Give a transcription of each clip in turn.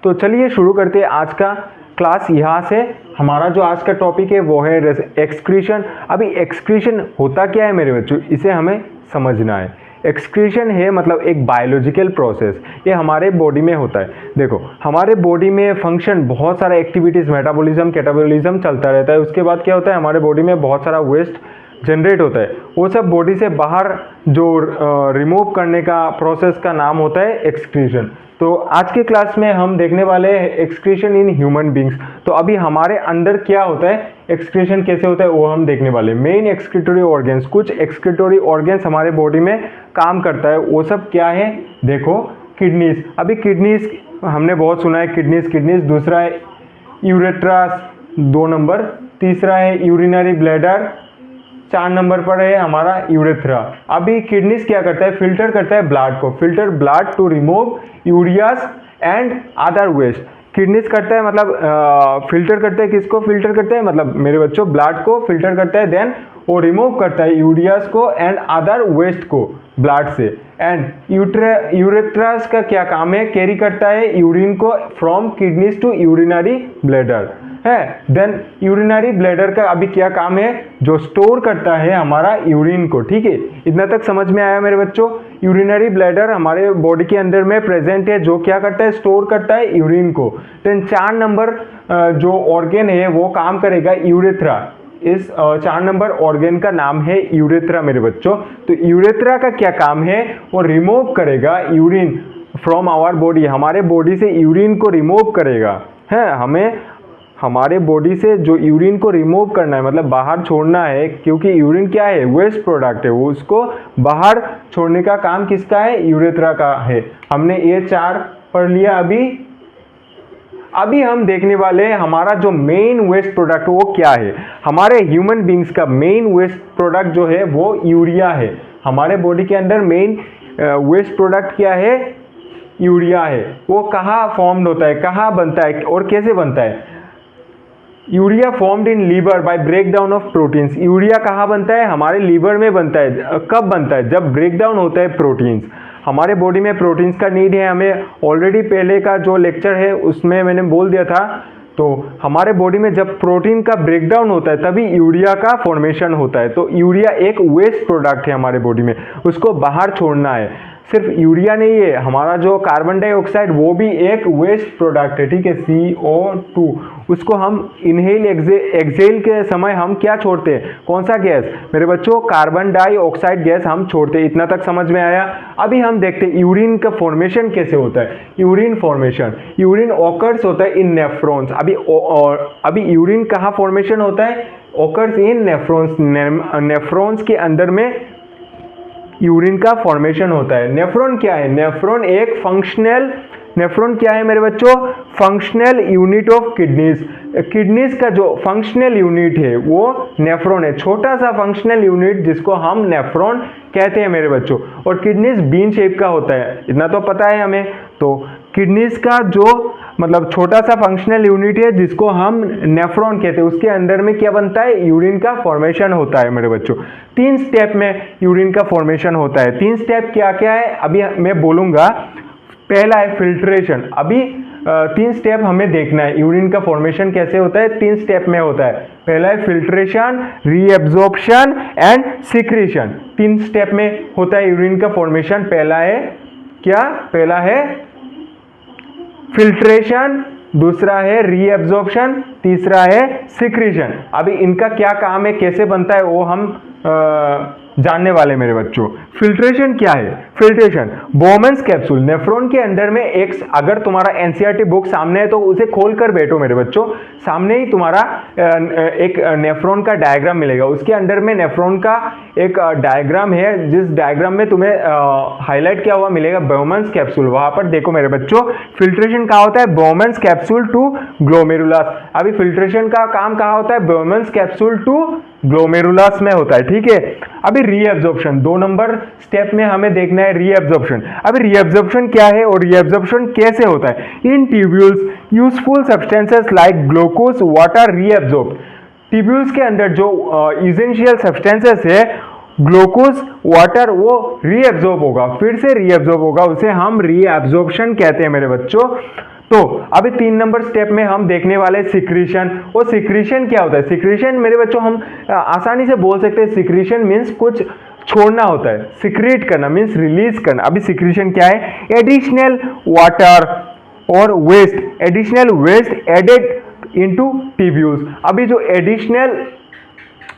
तो चलिए शुरू करते हैं आज का क्लास। यहाँ से हमारा जो आज का टॉपिक है वो है एक्सक्रीशन। अभी एक्सक्रीशन होता क्या है मेरे बच्चों, इसे हमें समझना है। एक्सक्रीशन है मतलब एक बायोलॉजिकल प्रोसेस, ये हमारे बॉडी में होता है। देखो हमारे बॉडी में फंक्शन बहुत सारा एक्टिविटीज़, मेटाबॉलिज्म कैटाबॉलिज्म चलता रहता है। उसके बाद क्या होता है, हमारे बॉडी में बहुत सारा वेस्ट जनरेट होता है। वो सब बॉडी से बाहर जो रिमूव करने का प्रोसेस का नाम होता है एक्सक्रीशन। तो आज के क्लास में हम देखने वाले हैं एक्सक्रीशन इन ह्यूमन बींग्स। तो अभी हमारे अंदर क्या होता है, एक्सक्रीशन कैसे होता है वो हम देखने वाले। मेन एक्सक्रीटरी ऑर्गन्स, कुछ एक्सक्रीटरी ऑर्गन्स हमारे बॉडी में काम करता है, वो सब क्या है देखो। किडनीज, अभी किडनीज हमने बहुत सुना है, किडनीज। दूसरा है यूरेट्रास 2 नंबर, तीसरा है यूरिनरी ब्लैडर, 4 नंबर पर है हमारा यूरेथ्रा। अभी किडनीज क्या करता है, फिल्टर करता है ब्लड को, filter blood to remove ureas and other waste. Kidneys करता है मतलब फिल्टर करता है, किसको फिल्टर करता है मतलब मेरे बच्चों ब्लड को फिल्टर करता है, देन वो रिमूव करता है यूरियास को एंड अदर वेस्ट को ब्लड से। एंड यूरेथ्रास का क्या काम है, कैरी करता है यूरिन को from kidneys to urinary bladder है। देन यूरिनरी ब्लैडर का अभी क्या काम है, जो स्टोर करता है हमारा यूरिन को। ठीक है, इतना तक समझ में आया मेरे बच्चों। यूरिनरी ब्लैडर हमारे बॉडी के अंदर में प्रेजेंट है, जो क्या करता है, स्टोर करता है यूरिन को। देन 4 नंबर जो ऑर्गन है वो काम करेगा यूरेथ्रा। इस 4 नंबर ऑर्गन का नाम है यूरेथ्रा मेरे बच्चों। तो यूरेथ्रा का क्या काम है, वो रिमूव करेगा यूरिन फ्रॉम आवर बॉडी, हमारे बॉडी से यूरिन को रिमूव करेगा है। हमें हमारे बॉडी से जो यूरिन को रिमूव करना है मतलब बाहर छोड़ना है, क्योंकि यूरिन क्या है, वेस्ट प्रोडक्ट है, वो उसको बाहर छोड़ने का काम किसका है, यूरेथ्रा का है। हमने ये 4 पढ़ लिया। अभी हम देखने वाले हैं हमारा जो मेन वेस्ट प्रोडक्ट वो क्या है। हमारे ह्यूमन बींग्स का मेन वेस्ट प्रोडक्ट जो है वो यूरिया है। हमारे बॉडी के अंदर मेन वेस्ट प्रोडक्ट क्या है, यूरिया है। वो कहाँ फॉर्म्ड होता है, कहाँ बनता है और कैसे बनता है। Urea formed in liver by break down of proteins. Urea कहाँ बनता है, हमारे लीवर में बनता है। कब बनता है, जब ब्रेक डाउन होता है प्रोटीन्स। हमारे बॉडी में प्रोटीन्स का नीड है, हमें ऑलरेडी पहले का जो लेक्चर है उसमें मैंने बोल दिया था। तो हमारे बॉडी में जब प्रोटीन का ब्रेकडाउन होता है तभी यूरिया का फॉर्मेशन होता है। तो यूरिया एक वेस्ट प्रोडक्ट है हमारे बॉडी में, उसको बाहर छोड़ना है। सिर्फ यूरिया नहीं है, हमारा जो कार्बन डाइऑक्साइड वो भी एक वेस्ट प्रोडक्ट है। ठीक है, CO2, उसको हम इनहेल एक्सेल के समय हम क्या छोड़ते हैं, कौन सा गैस मेरे बच्चों, कार्बन डाइऑक्साइड गैस हम छोड़ते हैं। इतना तक समझ में आया। अभी हम देखते हैं यूरिन का फॉर्मेशन कैसे होता है। यूरिन फॉर्मेशन, यूरिन ऑकर्स होता है इन नेफ्रॉन्स। अभी यूरिन कहाँ फॉर्मेशन होता है, ऑकर्स इन नेफ्रॉन्स। नेफ्रॉन्स के अंदर में यूरिन का फॉर्मेशन होता है। नेफ्रॉन क्या है, नेफ्रॉन एक फंक्शनल, नेफ्रॉन क्या है मेरे बच्चों, functional unit of kidneys. Kidneys का जो फंक्शनल यूनिट है वो नेफ्रॉन है, छोटा सा फंक्शनल यूनिट जिसको हम नेफ्रॉन कहते हैं मेरे बच्चों। और किडनीज बीन शेप का होता है, इतना तो पता है हमें। तो किडनीज का जो मतलब छोटा सा फंक्शनल यूनिट है जिसको हम नेफ्रॉन कहते हैं, उसके अंदर में क्या बनता है, यूरिन का फॉर्मेशन होता है मेरे बच्चों। 3 स्टेप में यूरिन का फॉर्मेशन होता है। 3 स्टेप क्या क्या है अभी मैं बोलूँगा। पहला है फिल्ट्रेशन। अभी 3 स्टेप हमें देखना है, यूरिन का फॉर्मेशन कैसे होता है, 3 स्टेप में होता है। पहला है filtration, reabsorption and secretion. 3 step में होता है यूरिन का फॉर्मेशन। पहला है क्या, पहला है फिल्ट्रेशन, दूसरा है रीएब्जॉर्प्शन, तीसरा है सिक्रीशन। अभी इनका क्या काम है, कैसे बनता है वो हम जानने वाले मेरे बच्चों। फिल्ट्रेशन क्या है, फिल्ट्रेशन बोमन्स कैप्सूल, नेफ्रॉन के अंदर में एक, अगर तुम्हारा एनसीईआरटी बुक सामने है तो उसे खोल कर बैठो मेरे बच्चों। सामने ही तुम्हारा एक नेफ्रॉन का डायग्राम मिलेगा, उसके अंदर में नेफ्रॉन का एक डायग्राम है, जिस डायग्राम में तुम्हें हाईलाइट किया हुआ मिलेगा बोमन्स कैप्सूल। वहां पर देखो मेरे बच्चों, फिल्ट्रेशन कहाँ होता है, बोमन्स कैप्सूल टू ग्लोमेरुलस। अभी फिल्ट्रेशन का काम कहाँ होता है, बोमन्स कैप्सूल टू ग्लोमेरुलस में होता है। ठीक है, अभी रीएब्जॉर्प्शन 2 नंबर स्टेप में हमें देखना है रीएब्जॉर्प्शन। अभी रीएब्जॉर्प्शन क्या है और रीएब्जॉर्प्शन कैसे होता है। In tubules useful substances like glucose water reabsorb. Tubules के अंदर जो इसेंशियल सब्सटेंसेस है, ग्लूकोज वाटर, वो रीएब्जॉर्ब होगा, फिर से रीएब्जॉर्ब होगा, उसे हम रीएब्जॉर्प्शन कहते हैं मेरे बच्चों। तो अभी 3 नंबर स्टेप में हम देखने वाले सिक्रीशन। और सिक्रीशन क्या होता है? सिक्रीशन मेरे बच्चों हम आसानी से बोल सकते हैं, सिक्रीशन मीन्स कुछ छोड़ना होता है, सिक्रीट करना मीन्स रिलीज करना। अभी सिक्रीशन क्या है? एडिशनल वाटर और waste, additional waste added into tubules. अभी जो एडिशनल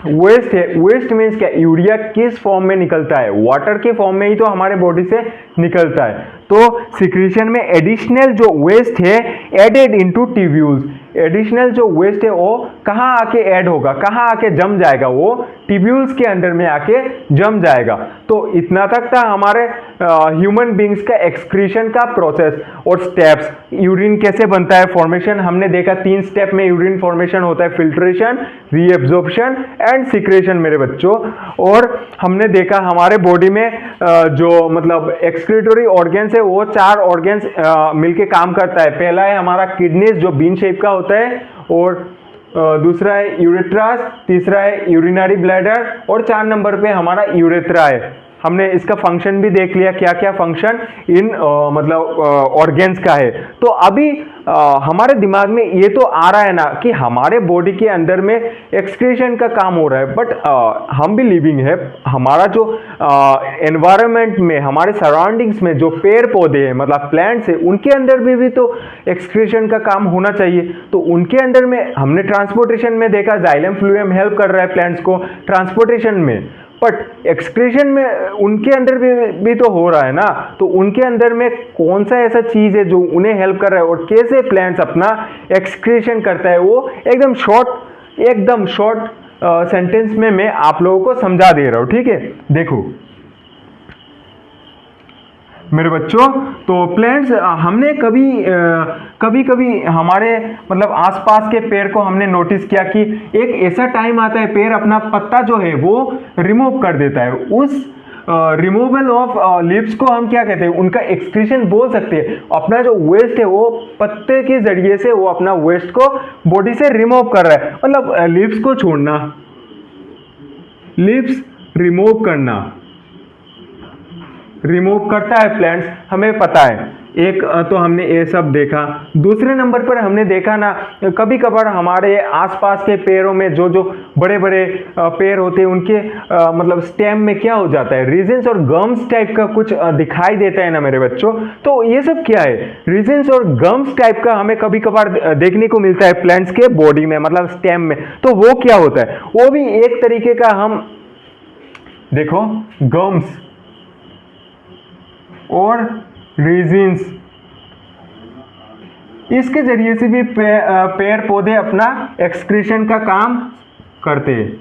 वेस्ट है, वेस्ट मीन्स क्या? यूरिया किस फॉर्म में निकलता है? वाटर के फॉर्म में ही तो हमारे बॉडी से निकलता है। तो सिक्रीशन में एडिशनल जो वेस्ट है एडेड इनटू टिब्यूल्स, एडिशनल जो वेस्ट है वो कहाँ आके ऐड होगा, कहाँ आके जम जाएगा? वो टिब्यूल्स के अंदर में आके जम जाएगा। तो इतना तक था हमारे ह्यूमन बींग्स का एक्सक्रीशन का प्रोसेस और स्टेप्स। यूरिन कैसे बनता है, फॉर्मेशन हमने देखा 3 स्टेप में यूरिन फॉर्मेशन होता है, फिल्ट्रेशन, रीएब्जॉर्प्शन एंड सिक्रेशन मेरे बच्चों। और हमने देखा हमारे बॉडी में जो मतलब एक्सक्रीटरी ऑर्गन्स है वो 4 ऑर्गन्स मिलके काम करता है। पहला है हमारा किडनीज जो बीन शेप का होता है, और दूसरा है यूरेट्रास, तीसरा है यूरिनरी ब्लैडर, और 4 नंबर पे हमारा यूरेथ्रा है। हमने इसका फंक्शन भी देख लिया, क्या क्या फंक्शन इन मतलब ऑर्गन्स का है। तो अभी हमारे दिमाग में ये तो आ रहा है ना कि हमारे बॉडी के अंदर में एक्सक्रीशन का काम हो रहा है, बट हम भी लिविंग है। हमारा जो एनवायरनमेंट में, हमारे सराउंडिंग्स में जो पेड़ पौधे हैं मतलब प्लांट्स है, उनके अंदर भी तो एक्सक्रीशन का काम होना चाहिए। तो उनके अंदर में हमने ट्रांसपोर्टेशन में देखा जाइलम फ्लूएम हेल्प कर रहा है प्लांट्स को ट्रांसपोर्टेशन में, बट एक्सक्रीशन में उनके अंदर भी तो हो रहा है ना। तो उनके अंदर में कौन सा ऐसा चीज है जो उन्हें हेल्प कर रहा है और कैसे प्लांट्स अपना एक्सक्रीशन करता है, वो एकदम शॉर्ट सेंटेंस में मैं आप लोगों को समझा दे रहा हूं। ठीक है, देखो मेरे बच्चों, तो प्लांट्स हमने कभी हमारे मतलब आसपास के पेड़ को हमने नोटिस किया कि एक ऐसा टाइम आता है पेड़ अपना पत्ता जो है वो रिमूव कर देता है। उस रिमूवल ऑफ लीव्स को हम क्या कहते हैं? उनका एक्सक्रीशन बोल सकते हैं। अपना जो वेस्ट है वो पत्ते के जरिए से वो अपना वेस्ट को बॉडी से रिमूव कर रहा है, मतलब लीव्स को छोड़ना, लीव्स रिमूव करना, रिमूव करता है प्लांट्स, हमें पता है। एक तो हमने ये सब देखा। दूसरे नंबर पर हमने देखा ना, कभी कभार हमारे आसपास के पेड़ों में जो बड़े बड़े पेड़ होते हैं उनके मतलब स्टेम में क्या हो जाता है? रीजन्स और गम्स टाइप का कुछ दिखाई देता है ना मेरे बच्चों। तो ये सब क्या है? रीजन्स और गम्स टाइप का हमें कभी कभार देखने को मिलता है प्लांट्स के बॉडी में, मतलब स्टेम में। तो वो क्या होता है? वो भी एक तरीके का, हम देखो गम्स और रीजन्स, इसके जरिए से भी पेड़ पौधे अपना एक्सक्रीशन का काम करते हैं।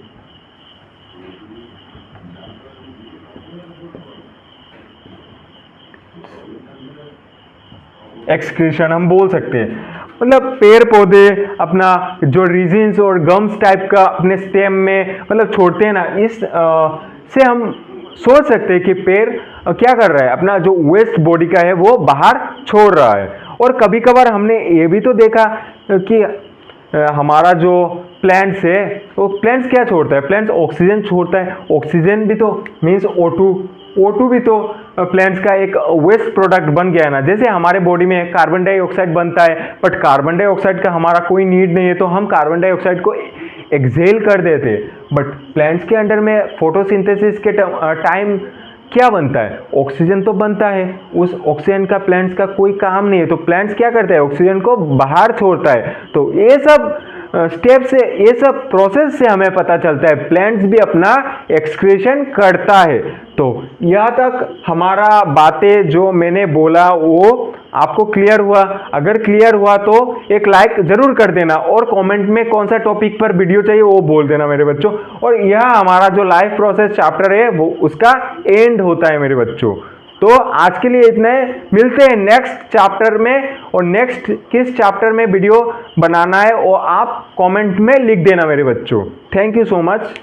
एक्सक्रीशन हम बोल सकते हैं, मतलब पेड़ पौधे अपना जो रीजन्स और गम्स टाइप का अपने स्टेम में मतलब छोड़ते हैं ना, इस से हम सोच सकते हैं कि पेड़ क्या कर रहा है? अपना जो वेस्ट बॉडी का है वो बाहर छोड़ रहा है। और कभी कभार हमने ये भी तो देखा कि हमारा जो प्लांट्स है वो प्लांट्स क्या छोड़ता है? प्लांट्स ऑक्सीजन छोड़ता है। ऑक्सीजन भी तो मीन्स O2 भी तो प्लांट्स का एक वेस्ट प्रोडक्ट बन गया है ना। जैसे हमारे बॉडी में कार्बन डाइऑक्साइड बनता है, बट कार्बन डाइऑक्साइड का हमारा कोई नीड नहीं है, तो हम कार्बन डाइऑक्साइड को एक्सहेल कर देते। बट प्लांट्स के अंडर में फोटोसिंथेसिस के टाइम क्या बनता है? ऑक्सीजन तो बनता है। उस ऑक्सीजन का प्लांट्स का कोई काम नहीं है, तो प्लांट्स क्या करता है? ऑक्सीजन को बाहर छोड़ता है। तो ये सब स्टेप से, ये सब प्रोसेस से हमें पता चलता है प्लांट्स भी अपना एक्सक्रीशन करता है। तो यहाँ तक हमारा बातें जो मैंने बोला वो आपको क्लियर हुआ? अगर क्लियर हुआ तो एक लाइक जरूर कर देना, और कमेंट में कौन सा टॉपिक पर वीडियो चाहिए वो बोल देना मेरे बच्चों। और यह हमारा जो लाइफ प्रोसेस चैप्टर है वो उसका एंड होता है मेरे बच्चों। तो आज के लिए इतना है, मिलते हैं नेक्स्ट चैप्टर में। और नेक्स्ट किस चैप्टर में वीडियो बनाना है वो आप कमेंट में लिख देना मेरे बच्चों। Thank you so much.